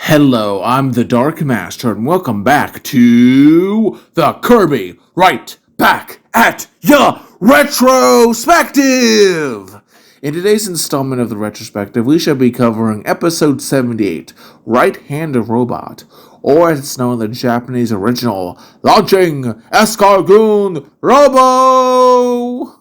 Hello, I'm the Dark Master, and welcome back to the Kirby Right Back at Ya Retrospective! In today's installment of the Retrospective, we shall be covering episode 78, Right-Handed Robot, or as it's known in the Japanese original, Launching Escargoon Robo!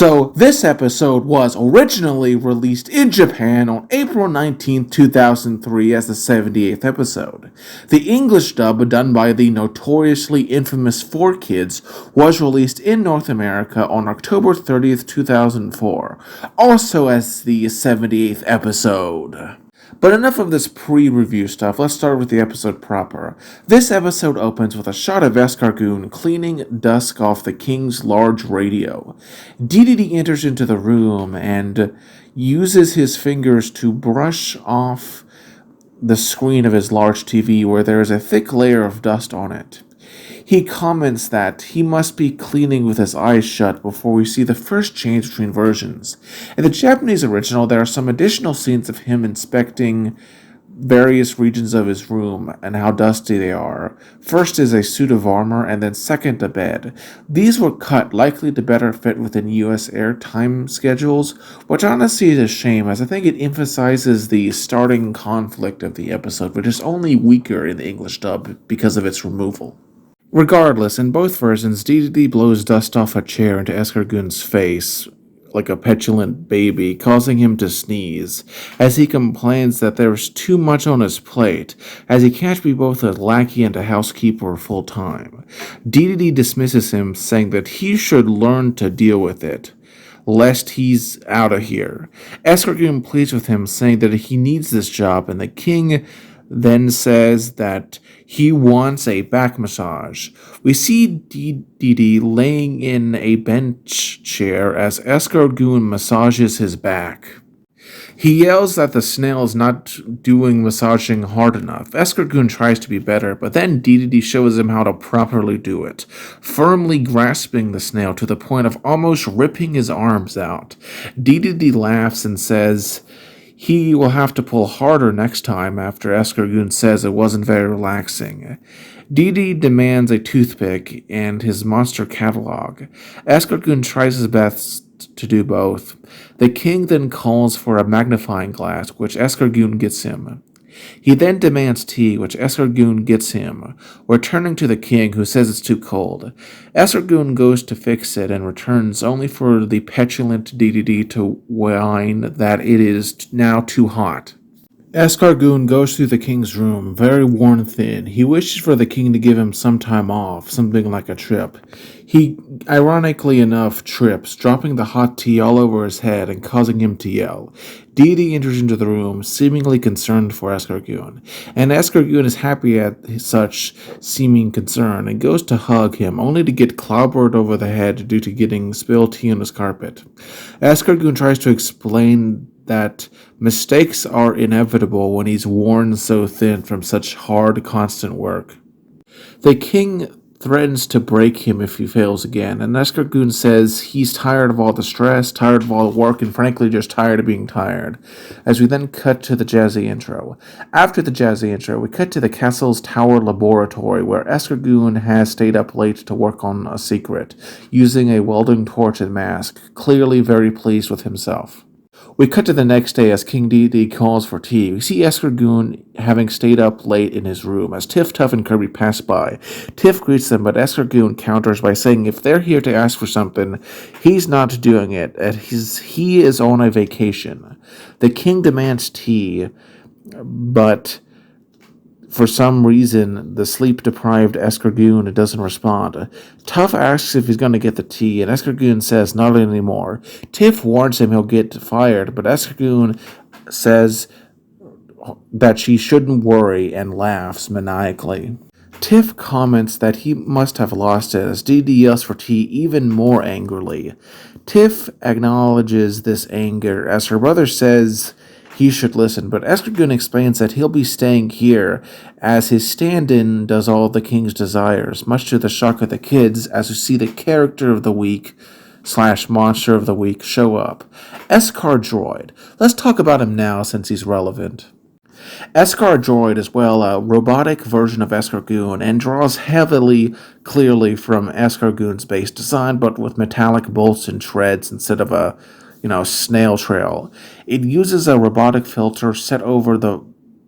So, this episode was originally released in Japan on April 19, 2003 as the 78th episode. The English dub, done by the notoriously infamous 4Kids, was released in North America on October 30th, 2004, also as the 78th episode. But enough of this pre-review stuff, let's start with the episode proper. This episode opens with a shot of Escargoon cleaning dust off the king's large radio. DDD enters into the room and uses his fingers to brush off the screen of his large TV where there is a thick layer of dust on it. He comments that he must be cleaning with his eyes shut before we see the first change between versions. In the Japanese original, there are some additional scenes of him inspecting various regions of his room and how dusty they are. First is a suit of armor, and then second a bed. These were cut, likely to better fit within US air time schedules, which honestly is a shame, as I think it emphasizes the starting conflict of the episode, which is only weaker in the English dub because of its removal. Regardless, in both versions, DDD blows dust off a chair into Escargoon's face like a petulant baby, causing him to sneeze, as he complains that there's too much on his plate, as he can't be both a lackey and a housekeeper full-time. DDD dismisses him, saying that he should learn to deal with it, lest he's out of here. Escargoon pleads with him, saying that he needs this job, and the king then says that he wants a back massage. We see DDD laying in a bench chair as Escargoon massages his back. He yells that the snail is not doing massaging hard enough. Escargoon tries to be better, but then DDD shows him how to properly do it, firmly grasping the snail to the point of almost ripping his arms out. DDD laughs and says he will have to pull harder next time after Escargoon says it wasn't very relaxing. DD demands a toothpick and his monster catalog. Escargoon tries his best to do both. The king then calls for a magnifying glass, which Escargoon gets him. He then demands tea, which Escargoon gets him, returning to the king, who says it's too cold. Escargoon goes to fix it and returns only for the petulant DDD to whine that it is now too hot. Escargoon goes through the king's room, very worn thin. He wishes for the king to give him some time off, something like a trip. He, ironically enough, trips, dropping the hot tea all over his head and causing him to yell. DD enters into the room, seemingly concerned for Escargoon, and Escargoon is happy at such seeming concern and goes to hug him, only to get clobbered over the head due to getting spilled tea on his carpet. Escargoon tries to explain that mistakes are inevitable when he's worn so thin from such hard, constant work. The king threatens to break him if he fails again, and Escargoon says he's tired of all the stress, tired of all the work, and frankly just tired of being tired, as we then cut to the jazzy intro. After the jazzy intro, we cut to the castle's tower laboratory, where Escargoon has stayed up late to work on a secret, using a welding torch and mask, clearly very pleased with himself. We cut to the next day as King Dedede calls for tea. We see Escargoon having stayed up late in his room as Tiff, Tuff, and Kirby pass by. Tiff greets them, but Escargoon counters by saying if they're here to ask for something, he's not doing it, as he is on a vacation. The king demands tea, but for some reason, the sleep-deprived Escargoon doesn't respond. Tuff asks if he's going to get the tea, and Escargoon says not anymore. Tiff warns him he'll get fired, but Escargoon says that she shouldn't worry and laughs maniacally. Tiff comments that he must have lost it as Dedede yells for tea even more angrily. Tiff acknowledges this anger as her brother says he should listen, but Escargoon explains that he'll be staying here as his stand-in does all the king's desires, much to the shock of the kids as we see the character of the week / monster of the week show up. Escar Droid. Let's talk about him now since he's relevant. Escar Droid is, a robotic version of Escargoon and draws clearly from Escargoon's base design, but with metallic bolts and treads instead of a snail trail. It uses a robotic filter set over the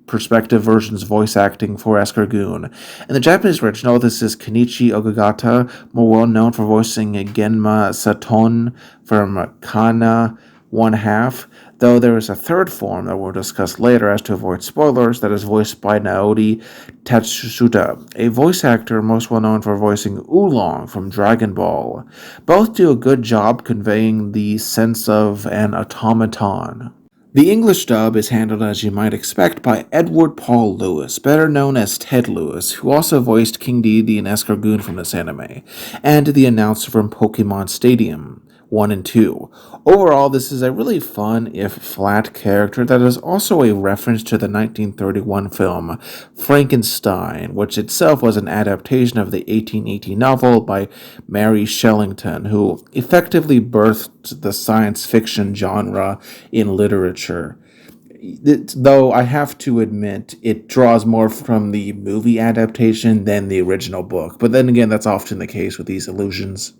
Perspective version's voice acting for Escargoon. In the Japanese original, this is Kenichi Ogata, more well known for voicing Genma Saton from Kana 1/2, though there is a third form that we'll discuss later as to avoid spoilers that is voiced by Naoki Tatsuta, a voice actor most well known for voicing Oolong from Dragon Ball. Both do a good job conveying the sense of an automaton. The English dub is handled as you might expect by Edward Paul Lewis, better known as Ted Lewis, who also voiced King Dedede and Escargoon from this anime, and the announcer from Pokemon Stadium 1 and 2. Overall, this is a really fun, if flat, character that is also a reference to the 1931 film Frankenstein, which itself was an adaptation of the 1818 novel by Mary Shellington, who effectively birthed the science fiction genre in literature. Though I have to admit, it draws more from the movie adaptation than the original book, but then again, that's often the case with these illusions.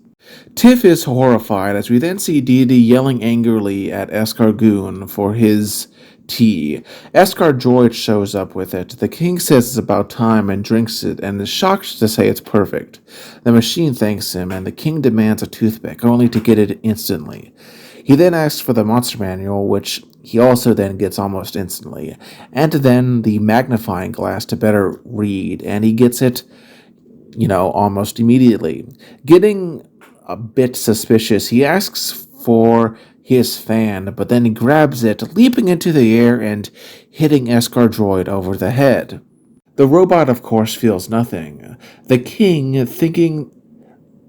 Tiff is horrified as we then see Dedede yelling angrily at Escargoon for his tea. Escar Droid shows up with it. The king says it's about time and drinks it and is shocked to say it's perfect. The machine thanks him and the king demands a toothpick, only to get it instantly. He then asks for the monster manual, which he also then gets almost instantly, and then the magnifying glass to better read, and he gets it, almost immediately. Getting a bit suspicious, he asks for his fan, but then he grabs it, leaping into the air and hitting Escar Droid over the head. The robot, of course, feels nothing. The king, thinking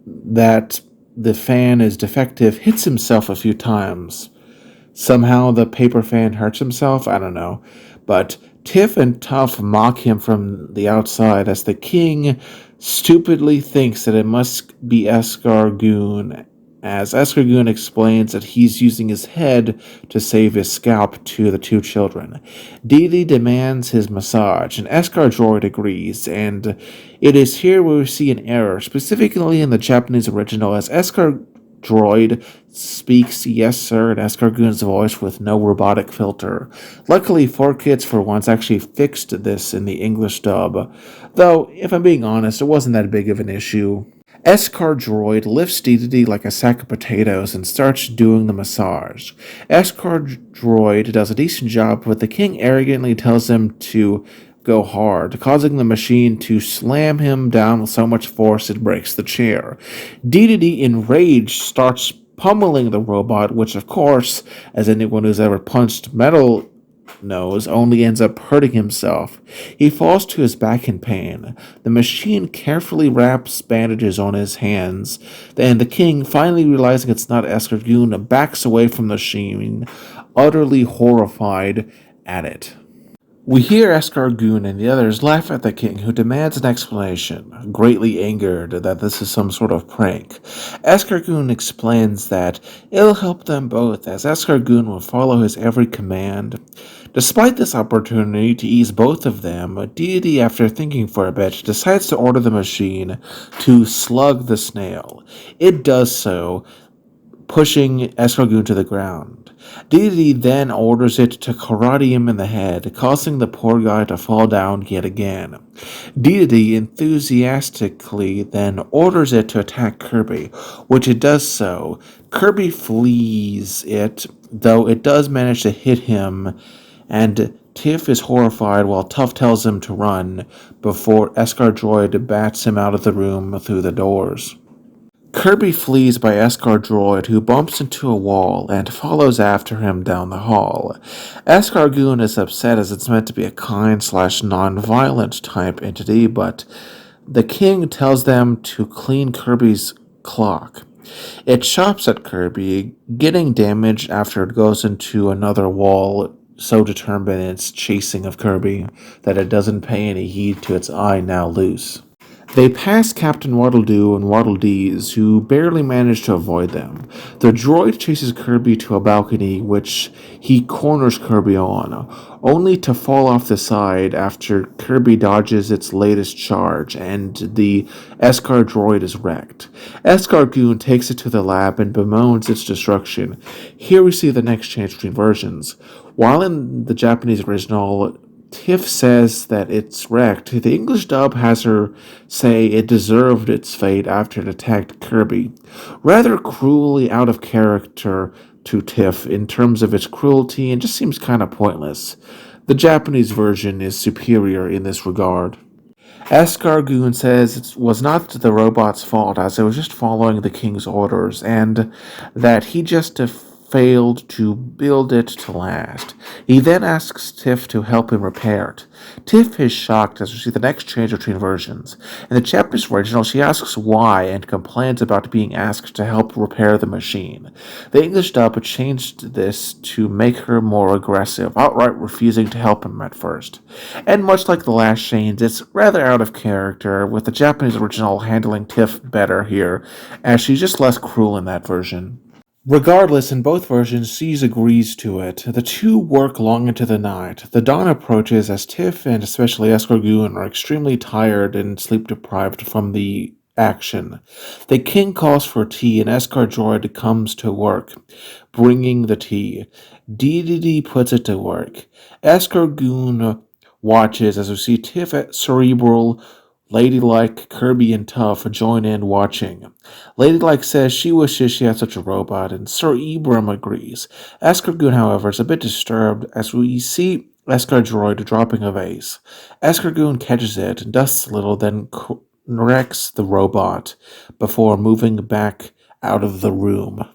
that the fan is defective, hits himself a few times. Somehow the paper fan hurts himself, I don't know. But Tiff and Tuff mock him from the outside as the king stupidly thinks that it must be Escargoon, as Escargoon explains that he's using his head to save his scalp to the two children. Dedede demands his massage, and Escar Droid agrees, and it is here where we see an error, specifically in the Japanese original, as Escar Droid speaks yes sir in Escargoon's voice with no robotic filter. Luckily, 4Kids for once actually fixed this in the English dub, though, if I'm being honest, it wasn't that big of an issue. Escar Droid lifts Dedede like a sack of potatoes and starts doing the massage. Escar Droid does a decent job, but the king arrogantly tells him to go hard, causing the machine to slam him down with so much force it breaks the chair. Dedede, enraged, starts pummeling the robot, which of course, as anyone who's ever punched metal knows, only ends up hurting himself. He falls to his back in pain. The machine carefully wraps bandages on his hands, and the king, finally realizing it's not Escargoon, backs away from the machine, utterly horrified at it. We hear Escargoon and the others laugh at the king, who demands an explanation, greatly angered that this is some sort of prank. Escargoon explains that it'll help them both, as Escargoon will follow his every command. Despite this opportunity to ease both of them, Dedede, after thinking for a bit, decides to order the machine to slug the snail. It does so, pushing Escargoon to the ground. Dedede then orders it to karate him in the head, causing the poor guy to fall down yet again. Dedede enthusiastically then orders it to attack Kirby, which it does so. Kirby flees it, though it does manage to hit him, and Tiff is horrified while Tuff tells him to run before Escar Droid bats him out of the room through the doors. Kirby flees by Escar Droid, who bumps into a wall and follows after him down the hall. Escargoon is upset as it's meant to be a kind/non-violent type entity, but the king tells them to clean Kirby's clock. It chops at Kirby, getting damaged after it goes into another wall, so determined in its chasing of Kirby that it doesn't pay any heed to its eye now loose. They pass Captain Waddle-Doo and Waddle-Dees, who barely manage to avoid them. The droid chases Kirby to a balcony, which he corners Kirby on, only to fall off the side after Kirby dodges its latest charge, and the Escar droid is wrecked. Escargoon takes it to the lab and bemoans its destruction. Here we see the next change between versions. While in the Japanese original, Tiff says that it's wrecked, the English dub has her say it deserved its fate after it attacked Kirby. Rather cruelly out of character to Tiff in terms of its cruelty and just seems kind of pointless. The Japanese version is superior in this regard. Escargoon says it was not the robot's fault as it was just following the king's orders and that he just failed to build it to last. He then asks Tiff to help him repair it. Tiff is shocked as we see the next change between versions. In the Japanese original, she asks why and complains about being asked to help repair the machine. The English dub changed this to make her more aggressive, outright refusing to help him at first. And much like the last change, it's rather out of character, with the Japanese original handling Tiff better here, as she's just less cruel in that version. Regardless, in both versions, Cease agrees to it. The two work long into the night. The dawn approaches as Tiff and especially Escargoon are extremely tired and sleep-deprived from the action. The king calls for tea and Escar Droid comes to work, bringing the tea. Dedede puts it to work. Escargoon watches as we see Tiff at Cerebral, Ladylike, Kirby, and Tuff join in watching. Ladylike says she wishes she had such a robot, and Sir Ibram agrees. Escargoon, however, is a bit disturbed as we see Escar Droid dropping a vase. Escargoon catches it and dusts a little, then corrects the robot before moving back out of the room.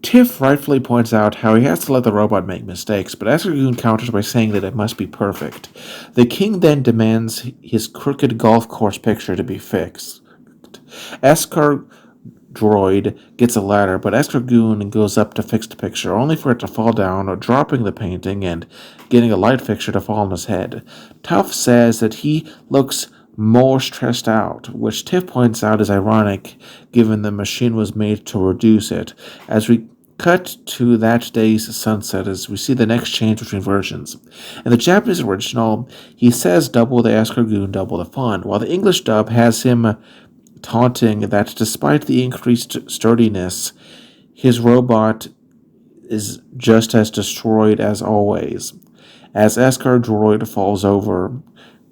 Tiff rightfully points out how he has to let the robot make mistakes, but Escargoon counters by saying that it must be perfect. The king then demands his crooked golf course picture to be fixed. Escar Droid gets a ladder, but Escargoon goes up to fix the picture, only for it to fall down, dropping the painting and getting a light fixture to fall on his head. Tuff says that he looks more stressed out, which Tiff points out is ironic given the machine was made to reduce it. As we cut to that day's sunset as we see the next change between versions. In the Japanese original, he says double the Escargoon, double the fun, while the English dub has him taunting that despite the increased sturdiness, his robot is just as destroyed as always, as Escar Droid falls over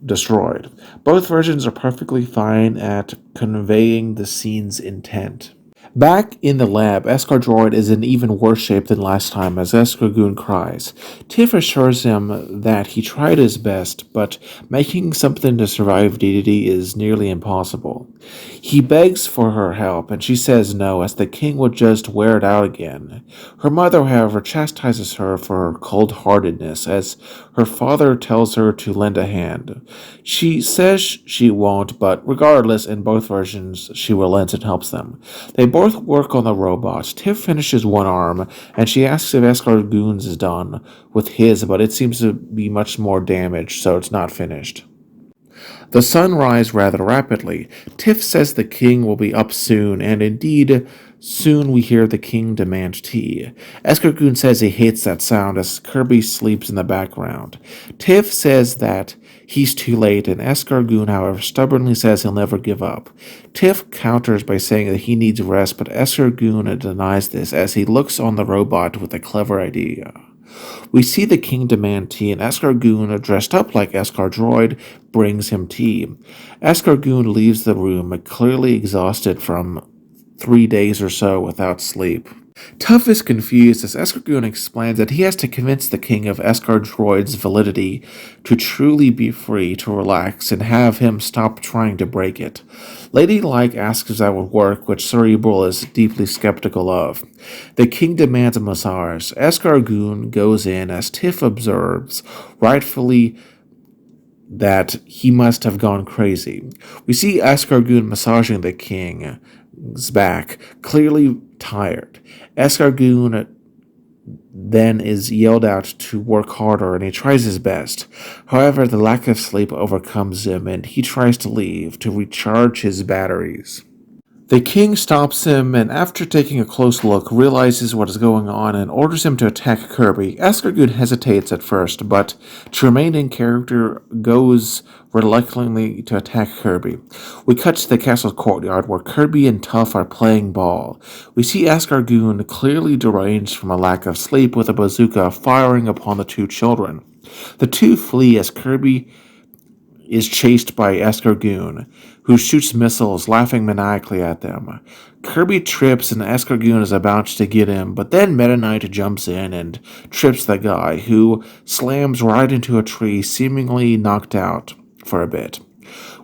destroyed. Both versions are perfectly fine at conveying the scene's intent. Back in the lab, Escar Droid is in even worse shape than last time as Escargoon cries. Tiff assures him that he tried his best, but making something to survive Dedede is nearly impossible. He begs for her help, and she says no, as the king would just wear it out again. Her mother, however, chastises her for her cold-heartedness, as her father tells her to lend a hand. She says she won't, but regardless, in both versions, she relents and helps them. They both work on the robot. Tiff finishes one arm, and she asks if Escargoon's is done with his, but it seems to be much more damaged, so it's not finished. The sun rises rather rapidly. Tiff says the king will be up soon, and indeed, Soon we hear the king demand tea. Escargoon says he hates that sound as Kirby sleeps in the background. Tiff says that he's too late, and Escargoon, however, stubbornly says he'll never give up. Tiff counters by saying that he needs rest, but Escargoon denies this as he looks on the robot with a clever idea. We see the king demand tea, and Escargoon, dressed up like Escar Droid, brings him tea. Escargoon leaves the room, clearly exhausted from 3 days or so without sleep. Tuff is confused as Escargoon explains that he has to convince the king of Escar Droid's validity to truly be free to relax and have him stop trying to break it. Ladylike asks if that would work, which Cerebral is deeply skeptical of. The king demands a massage. Escargoon goes in as Tiff observes, rightfully, that he must have gone crazy. We see Escargoon massaging the king's back, clearly tired. Escargoon then is yelled out to work harder, and he tries his best. However, the lack of sleep overcomes him, and he tries to leave to recharge his batteries. The king stops him, and after taking a close look, realizes what is going on and orders him to attack Kirby. Escargoon hesitates at first, but to remain in character, goes reluctantly to attack Kirby. We cut to the castle courtyard where Kirby and Tuff are playing ball. We see Escargoon, clearly deranged from a lack of sleep, with a bazooka firing upon the two children. The two flee as Kirby is chased by Escargoon, who shoots missiles, laughing maniacally at them. Kirby trips and Escargoon is about to get him, but then Meta Knight jumps in and trips the guy, who slams right into a tree, seemingly knocked out for a bit.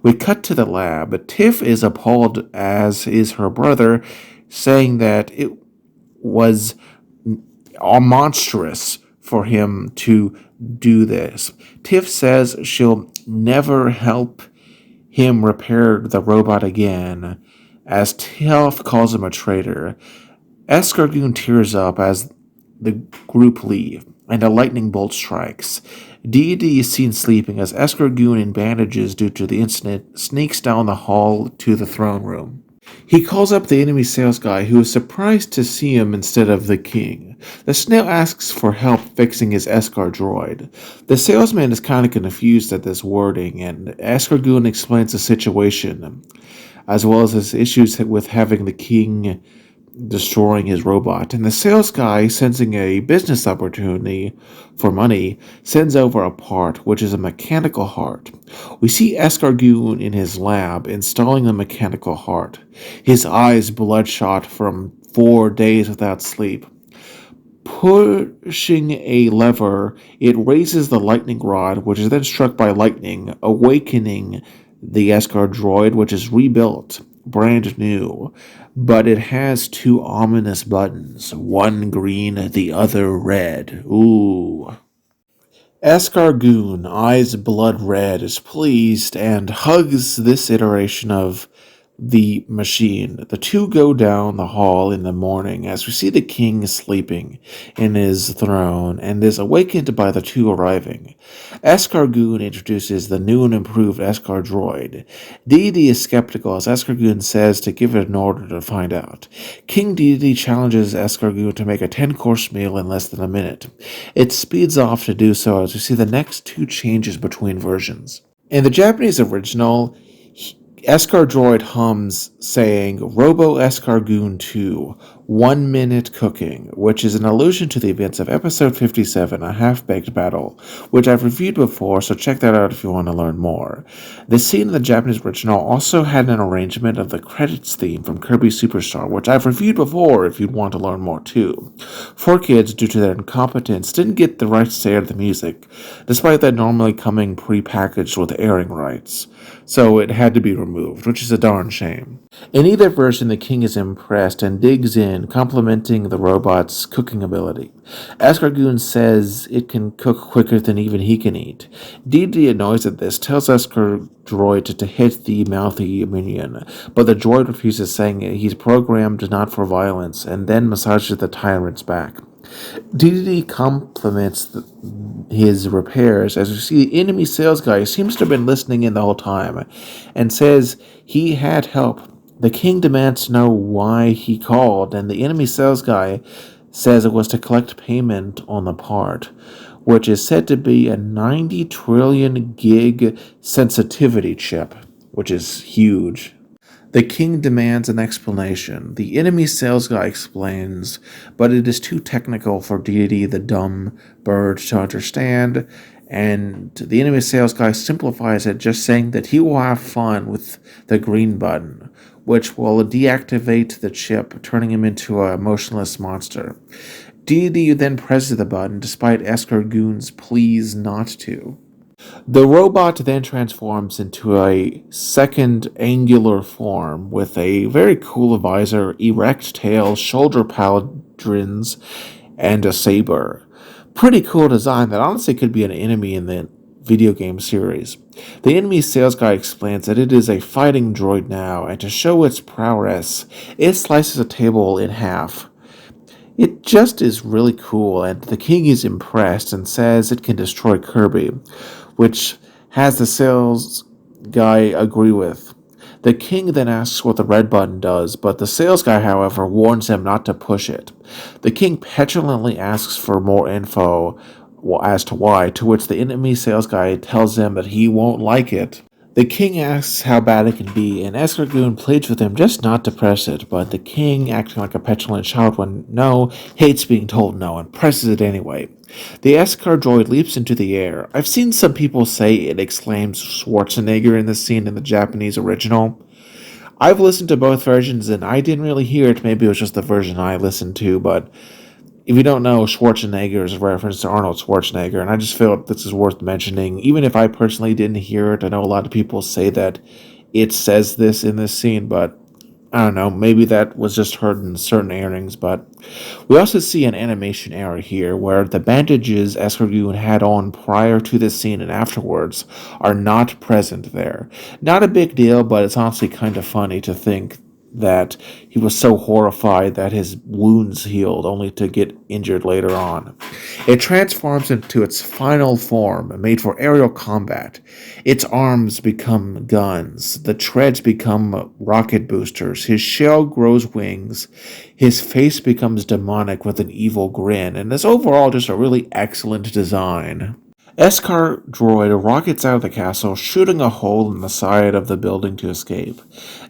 We cut to the lab, but Tiff is appalled, as is her brother, saying that it was monstrous for him to do this. Tiff says she'll never help him repair the robot again, as Tiff calls him a traitor. Escargoon tears up as the group leave, and a lightning bolt strikes. Deity is seen sleeping as Escargoon, in bandages due to the incident, sneaks down the hall to the throne room. He calls up the enemy sales guy, who is surprised to see him instead of the king. The snail asks for help fixing his Escar droid. The salesman is kind of confused at this wording, and Escargoon explains the situation, as well as his issues with having the king destroying his robot. And the sales guy, sensing a business opportunity for money, sends over a part, which is a mechanical heart. We see Escargoon in his lab installing the mechanical heart, his eyes bloodshot from 4 days without sleep. Pushing a lever, it raises the lightning rod, which is then struck by lightning, awakening the Escar droid, which is rebuilt, brand new, but it has two ominous buttons, one green, the other red. Ooh. Escargoon, eyes blood red, is pleased and hugs this iteration of the machine. The two go down the hall in the morning as we see the king sleeping in his throne and is awakened by the two arriving. Escargoon introduces the new and improved Escar droid. Deity is skeptical as Escargoon says to give it an order to find out. King Deity challenges Escargoon to make a 10-course meal in less than a minute. It speeds off to do so as we see the next two changes between versions. In the Japanese original, Escar Droid hums, saying, Robo Escargoon 2, 1 minute cooking, which is an allusion to the events of episode 57, A Half-Baked Battle, which I've reviewed before, so check that out if you want to learn more. The scene in the Japanese original also had an arrangement of the credits theme from Kirby Superstar, which I've reviewed before if you'd want to learn more too. 4Kids, due to their incompetence, didn't get the rights to air the music, despite that normally coming pre-packaged with airing rights. So it had to be removed, which is a darn shame. In either version, the king is impressed and digs in, complimenting the robot's cooking ability. Escargoon says it can cook quicker than even he can eat. Deity, annoys at this, tells Escar Droid to hit the mouthy minion, but the droid refuses, saying he's programmed not for violence, and then massages the tyrant's back. Deity compliments his repairs as we see the enemy sales guy seems to have been listening in the whole time and says he had help The king demands to know why he called, and the enemy sales guy says it was to collect payment on the part, which is said to be a 90 trillion gig sensitivity chip, which is huge. The king demands an explanation. The enemy sales guy explains, but it is too technical for Deity the dumb bird to understand, and the enemy sales guy simplifies it, just saying that he will have fun with the green button, which will deactivate the chip, turning him into a motionless monster. Deity then presses the button despite Escargoon's pleas not to. The robot then transforms into a second angular form with a very cool visor, erect tail, shoulder paladins, and a saber. Pretty cool design that honestly could be an enemy in the video game series. The enemy sales guy explains that it is a fighting droid now, and to show its prowess, it slices a table in half. It just is really cool, and the king is impressed and says it can destroy Kirby, which has the sales guy agree with. The king then asks what the red button does, but the sales guy, however, warns him not to push it. The king petulantly asks for more info as to why, to which the enemy sales guy tells him that he won't like it. The king asks how bad it can be, and Escargoon pleads with him just not to press it, but the king, acting like a petulant child when no, hates being told no and presses it anyway. The Escar droid leaps into the air. I've seen some people say it exclaims Schwarzenegger in the scene in the Japanese original. I've listened to both versions and I didn't really hear it. Maybe it was just the version I listened to, but if you don't know, Schwarzenegger is a reference to Arnold Schwarzenegger, and I just feel this is worth mentioning. Even if I personally didn't hear it, I know a lot of people say that it says this in this scene, but I don't know, maybe that was just heard in certain airings, but we also see an animation error here where the bandages Escargoon had on prior to this scene and afterwards are not present there. Not a big deal, but it's honestly kind of funny to think that he was so horrified that his wounds healed only to get injured later on. It transforms into its final form, made for aerial combat. Its arms become guns, the treads become rocket boosters, his shell grows wings, his face becomes demonic with an evil grin, and it's overall just a really excellent design. Escar droid rockets out of the castle, shooting a hole in the side of the building to escape.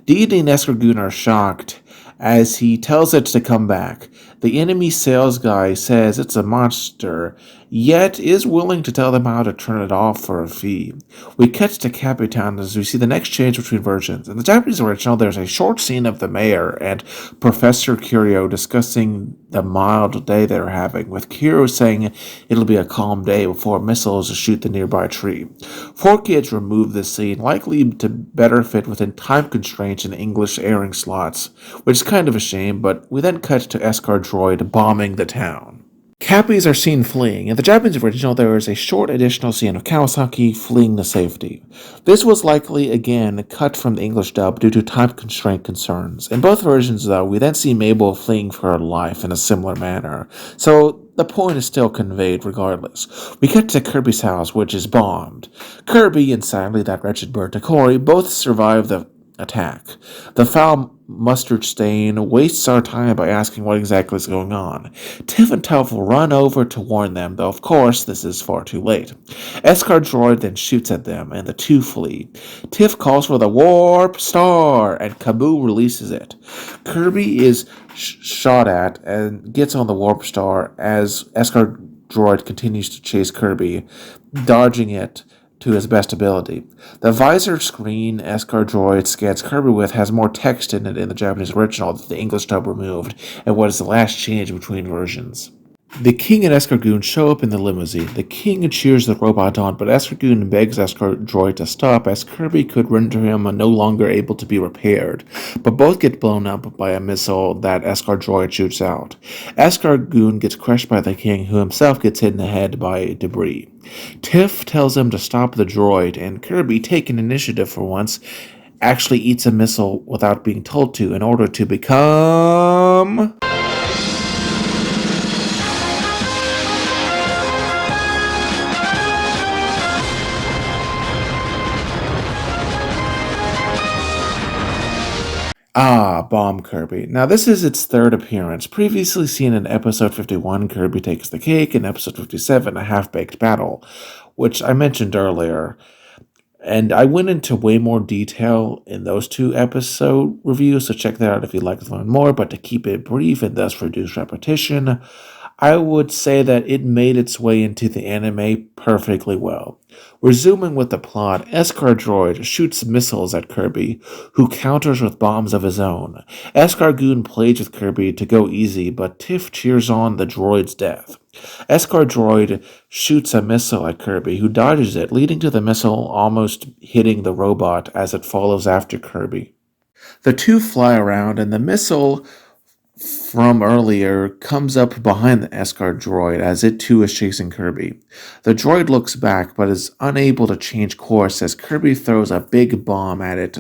Deity and Escargoon are shocked as he tells it to come back. The enemy sales guy says it's a monster, yet is willing to tell them how to turn it off for a fee. We cut to Capitan as we see the next change between versions. In the Japanese original, there's a short scene of the mayor and Professor Curio discussing the mild day they're having, with Curio saying it'll be a calm day before missiles shoot the nearby tree. 4Kids removed this scene, likely to better fit within time constraints and English airing slots, which is kind of a shame, but we then cut to Escar droid bombing the town. Cappies are seen fleeing. In the Japanese original, there is a short additional scene of Kawasaki fleeing to safety. This was likely, again, cut from the English dub due to time constraint concerns. In both versions, though, we then see Mabel fleeing for her life in a similar manner, so the point is still conveyed regardless. We get to Kirby's house, which is bombed. Kirby and sadly that wretched bird Takori both survive the attack. The foul mustard stain wastes our time by asking what exactly is going on. Tiff and Tuff will run over to warn them, though of course this is far too late. Escar droid then shoots at them, and the two flee. Tiff calls for the warp star, and Kaboo releases it. Kirby is shot at and gets on the warp star as Escar droid continues to chase Kirby, dodging it to his best ability. The visor screen Escar droid scans Kirby with has more text in it in the Japanese original that the English dub removed, and what is the last change between versions. The king and Escargoon show up in the limousine. The king cheers the robot on, but Escargoon begs Escar droid to stop as Kirby could render him no longer able to be repaired. But both get blown up by a missile that Escar droid shoots out. Escargoon gets crushed by the king, who himself gets hit in the head by debris. Tiff tells him to stop the droid, and Kirby, taking initiative for once, actually eats a missile without being told to in order to become... Ah, Bomb Kirby. Now, this is its third appearance. Previously seen in episode 51, Kirby Takes the Cake, and episode 57, A Half-Baked Battle, which I mentioned earlier. And I went into way more detail in those two episode reviews, so check that out if you'd like to learn more. But to keep it brief and thus reduce repetition, I would say that it made its way into the anime perfectly well. Resuming with the plot, Escar Droid shoots missiles at Kirby, who counters with bombs of his own. Escargoon plays with Kirby to go easy, but Tiff cheers on the droid's death. Escar Droid shoots a missile at Kirby, who dodges it, leading to the missile almost hitting the robot as it follows after Kirby. The two fly around, and the missile from earlier comes up behind the Escar droid as it too is chasing Kirby. The droid looks back but is unable to change course as Kirby throws a big bomb at it,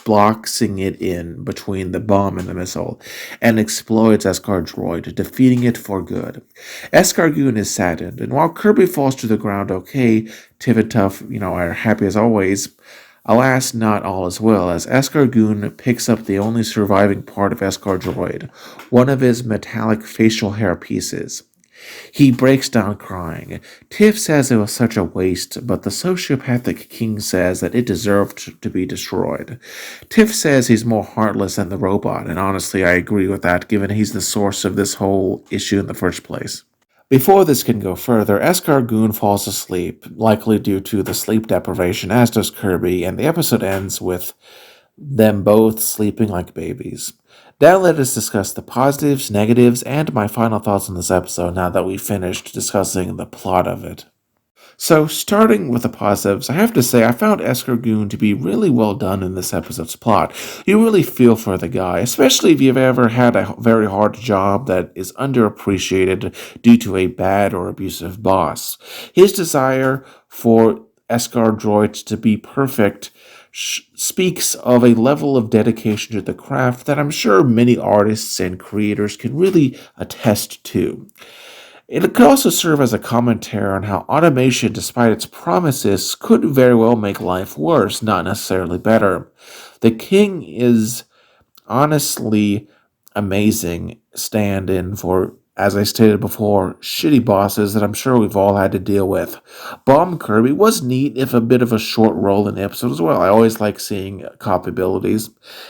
boxing it in between the bomb and the missile, and explodes Escar droid, defeating it for good. Escargoon is saddened, and while Kirby falls to the ground okay, Tiv and Tuff, are happy as always. Alas, not all is well, as Escargoon picks up the only surviving part of Escar Droid, one of his metallic facial hair pieces. He breaks down crying. Tiff says it was such a waste, but the sociopathic king says that it deserved to be destroyed. Tiff says he's more heartless than the robot, and honestly I agree with that, given he's the source of this whole issue in the first place. Before this can go further, Escargoon falls asleep, likely due to the sleep deprivation, as does Kirby, and the episode ends with them both sleeping like babies. Now let us discuss the positives, negatives, and my final thoughts on this episode now that we've finished discussing the plot of it. So, starting with the positives, I have to say I found Escargoon to be really well done in this episode's plot. You really feel for the guy, especially if you've ever had a very hard job that is underappreciated due to a bad or abusive boss. His desire for Escar droids to be perfect speaks of a level of dedication to the craft that I'm sure many artists and creators can really attest to. It could also serve as a commentary on how automation, despite its promises, could very well make life worse, not necessarily better. The King is honestly amazing stand-in for, as I stated before, shitty bosses that I'm sure we've all had to deal with. Bomb Kirby was neat, if a bit of a short role in the episode as well. I always like seeing cop abilities.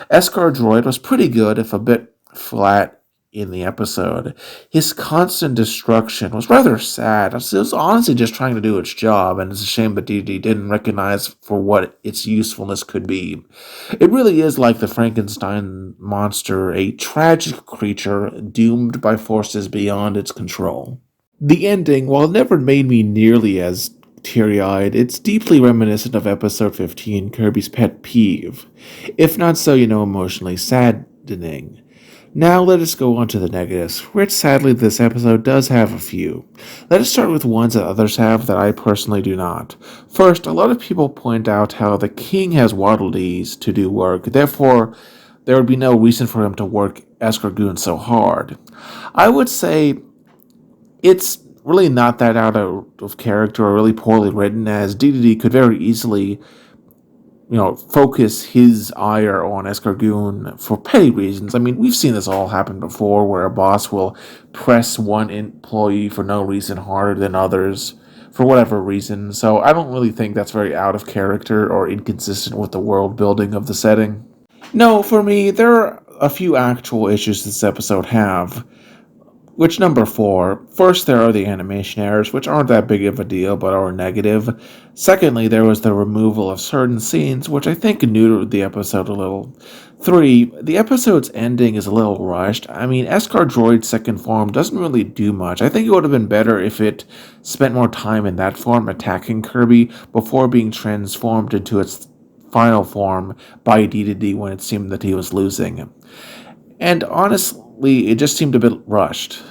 Escar Droid was pretty good, if a bit flat in the episode. His constant destruction was rather sad. It was honestly just trying to do its job, and it's a shame that DD didn't recognize for what its usefulness could be. It really is like the Frankenstein monster, a tragic creature doomed by forces beyond its control. The ending, while it never made me nearly as teary-eyed, it's deeply reminiscent of episode 15, Kirby's Pet Peeve, if not so, emotionally saddening. Now let us go on to the negatives, which sadly this episode does have a few. Let us start with ones that others have that I personally do not. First, a lot of people point out how the king has Waddle Dees to do work, therefore there would be no reason for him to work Escargoon so hard. I would say it's really not that out of character or really poorly written, as DDD could very easily focus his ire on Escargoon for petty reasons. I mean, we've seen this all happen before, where a boss will press one employee for no reason harder than others, for whatever reason. So I don't really think that's very out of character or inconsistent with the world building of the setting. No, for me, there are a few actual issues this episode have. Which number 4? First, there are the animation errors, which aren't that big of a deal, but are negative. Secondly, there was the removal of certain scenes, which I think neutered the episode a little. 3, the episode's ending is a little rushed. I mean, Escar Droid's second form doesn't really do much. I think it would have been better if it spent more time in that form attacking Kirby before being transformed into its final form by DDD when it seemed that he was losing. And honestly, it just seemed a bit rushed.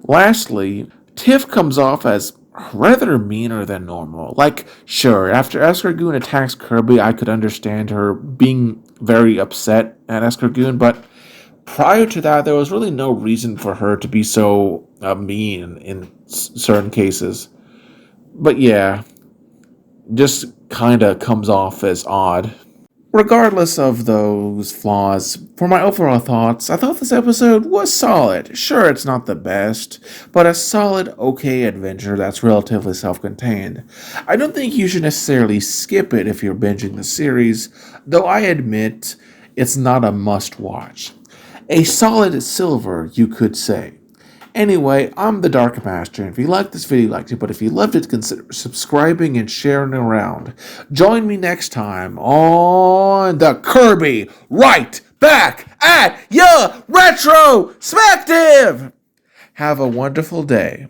Lastly, Tiff comes off as rather meaner than normal. Like, sure, after Escargoon attacks Kirby, I could understand her being very upset at Escargoon, but prior to that, there was really no reason for her to be so mean in certain cases. But yeah, just kind of comes off as odd. Regardless of those flaws, for my overall thoughts, I thought this episode was solid. Sure, it's not the best, but a solid, okay adventure that's relatively self contained. I don't think you should necessarily skip it if you're binging the series, though I admit it's not a must watch. A solid silver, you could say. Anyway, I'm the Dark Master, and if you liked this video, you liked it, but if you loved it, consider subscribing and sharing it around. Join me next time on the Kirby Right Back at Ya Retrospective! Have a wonderful day.